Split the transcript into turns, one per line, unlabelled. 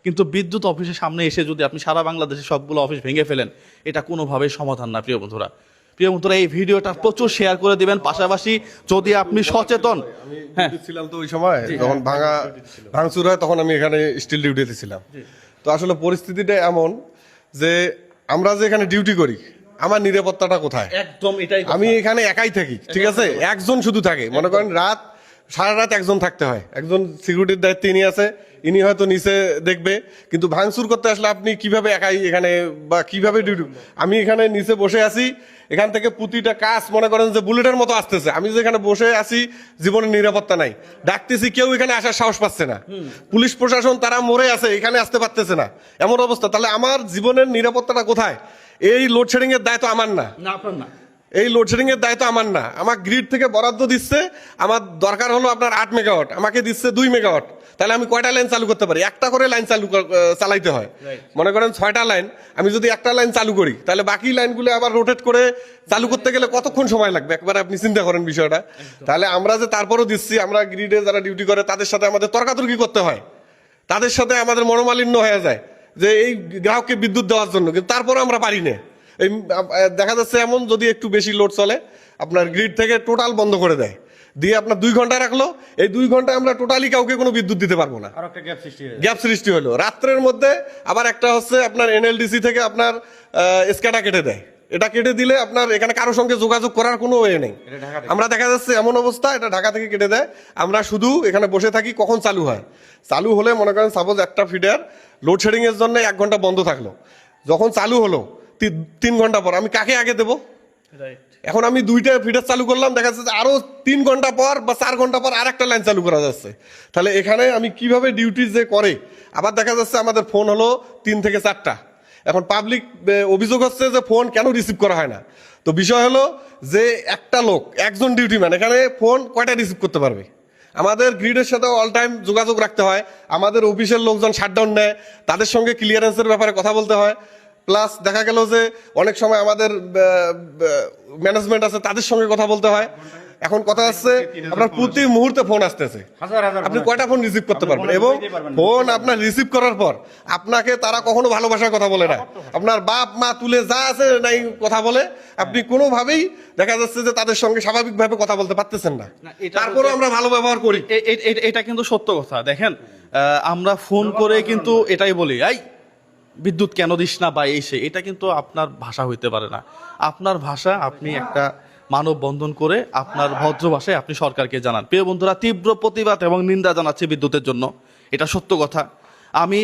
কিন্তু বিদ্যুৎ অফিসের সামনে এসে যদি আপনি সারা বাংলাদেশে সবগুলো অফিস ভেঙে ফেলেন, এটা কোনোভাবেই সমাধান না। প্রিয় বন্ধুরা, এই ভিডিওটা প্রচুর শেয়ার করে দিবেন। পাশাপাশি যদি আপনি সচেতন, হ্যাঁ
ছিলাম তো ওই সময় যখন ভাঙচুর হয় তখন আমি এখানে স্টিল ডিউটিতে ছিলাম। তো আসলে পরিস্থিতিটা এমন যে আমরা যে এখানে ডিউটি করি, আমার নিরাপত্তাটা কোথায়?
একদম এটাই।
আমি এখানে একাই থাকি, ঠিক আছে, একজন শুধু থাকে। মনে করেন সারা রাত একজন থাকতে হয়, একজন সিকিউরিটির দায়িত্বে ইনি আছে, ইনি হয়তো নিচে দেখবে। কিন্তু ভাঙচুর করতে আসলে আপনি কিভাবে একাই এখানে বা কিভাবে ডিউটি? আমি এখানে নিচে বসে আছি, এখান থেকে প্রতিটা কাজ মনে করেন যে বুলেটের মতো আসতেছে। আমি যেখানে বসে আছি জীবনের নিরাপত্তা নাই, ডাকতেছি কেউ এখানে আসার সাহস পাচ্ছে না। পুলিশ প্রশাসন তারা মরে আছে, এখানে আসতে পারতেছে না, এমন অবস্থা। তাহলে আমার জীবনের নিরাপত্তাটা কোথায়? এই লোডশেডিং এর দায়িত্ব আমার না,
আপনার না।
এই লোডশেডিং এর দায়িত্ব আমার না। আমার গ্রিড থেকে বরাদ্দ দিচ্ছে, আমার দরকার হলো আপনার 8 মেগাওয়াট, আমাকে দিচ্ছে 2 মেগাওয়াট। তাহলে আমি কয়টা লাইন চালু করতে পারি? একটা করে লাইন চালাইতে হয়। মনে করেন 6টা লাইন, আমি যদি একটা লাইন চালু করি তাহলে বাকি লাইনগুলো আবার রোটেট করে চালু করতে গেলে কতক্ষণ সময় লাগবে? একবার আপনি চিন্তা করেন বিষয়টা। তাহলে আমরা যে তারপরও দিচ্ছি, আমরা গ্রিডে যারা ডিউটি করে তাদের সাথে আমাদের তর্কাতর্কি করতে হয়, তাদের সাথে আমাদের মনোমালিন্য হয়ে যায় যে এই গ্রাহককে বিদ্যুৎ দেওয়ার জন্য, কিন্তু তারপরও আমরা পারি না। এই দেখা যাচ্ছে এমন যদি একটু বেশি লোড চলে, আপনার গ্রিড থেকে টোটাল বন্ধ করে দেয়, দিয়ে আপনার 2 ঘন্টা রাখলো। এই 2 ঘন্টায় আমরা টোটালি কাউকে কোনো বিদ্যুৎ দিতে পারবো না। গ্যাপ সৃষ্টি হলো রাত্রের মধ্যে। আবার একটা হচ্ছে আপনার এনএলডিসি থেকে আপনার স্ক্যাটা কেটে দেয়। এটা কেটে দিলে আপনার এখানে কারোর সঙ্গে যোগাযোগ করার কোনো ওয়ে নেই। আমরা দেখা যাচ্ছে এমন অবস্থা, এটা ঢাকা থেকে কেটে দেয়। আমরা শুধু এখানে বসে থাকি কখন চালু হয়। চালু হলে মনে করেন সাপোজ একটা ফিডার লোডশেডিং এর জন্য 1 ঘন্টা বন্ধ থাকলো, যখন চালু হলো 3 ঘন্টা পর আমি কাকে আগে দেবো? এখন আমি 2টা ফিডার চালু করলাম, দেখা যাচ্ছে আরো 3 ঘন্টা পর বা 4 ঘন্টা পর আর একটা লাইন চালু করা যাচ্ছে। তাহলে এখানে আমি কিভাবে ডিউটি যে করে? আবার দেখা যাচ্ছে আমাদের ফোন হলো 3 থেকে 4টা। এখন পাবলিক অভিযোগ হচ্ছে যে ফোন কেন রিসিভ করা হয় না। তো বিষয় হলো যে একটা লোক, একজন ডিউটি ম্যান এখানে ফোন কয়টা রিসিভ করতে পারবে? আমাদের গ্রিডের সাথে অল টাইম যোগাযোগ রাখতে হয়। আমাদের অফিসের লোকজন শাটডাউন নেয়, তাদের সঙ্গে ক্লিয়ারেন্সের ব্যাপারে কথা বলতে হয়। প্লাস দেখা গেল যে অনেক সময় আমাদের ম্যানেজমেন্ট আছে, তাদের সঙ্গে কথা বলতে হয়। এখন কথা আসছে আপনার প্রতি মুহূর্তে ফোন আসতেছে, আপনি কয়টা ফোন রিসিভ করতে পারবেন? এবং ফোন আপনার রিসিভ করার পর আপনাকে তারা কখনো ভালোবাসার কথা বলে না, আপনার বাপ মা তুলে যা আছে নাই কথা বলে। আপনি কোনোভাবেই দেখা যাচ্ছে যে তাদের সঙ্গে স্বাভাবিকভাবে কথা বলতে পারতেছেন না। তারপরেও আমরা ভালো ব্যবহার করি।
এটা কিন্তু সত্য কথা। দেখেন, আমরা ফোন করে কিন্তু এটাই বলি, এই বিদ্যুৎ কেন দিস না বা এই সে। এটা কিন্তু আপনার ভাষা হইতে পারে না। আপনার ভাষা আপনি একটা মানববন্ধন করে আপনার ভদ্র ভাষায় আপনি সরকারকে জানান। প্রিয় বন্ধুরা, তীব্র প্রতিবাদ এবং নিন্দা জানাচ্ছি বিদ্যুতের জন্য, এটা সত্য কথা। আমি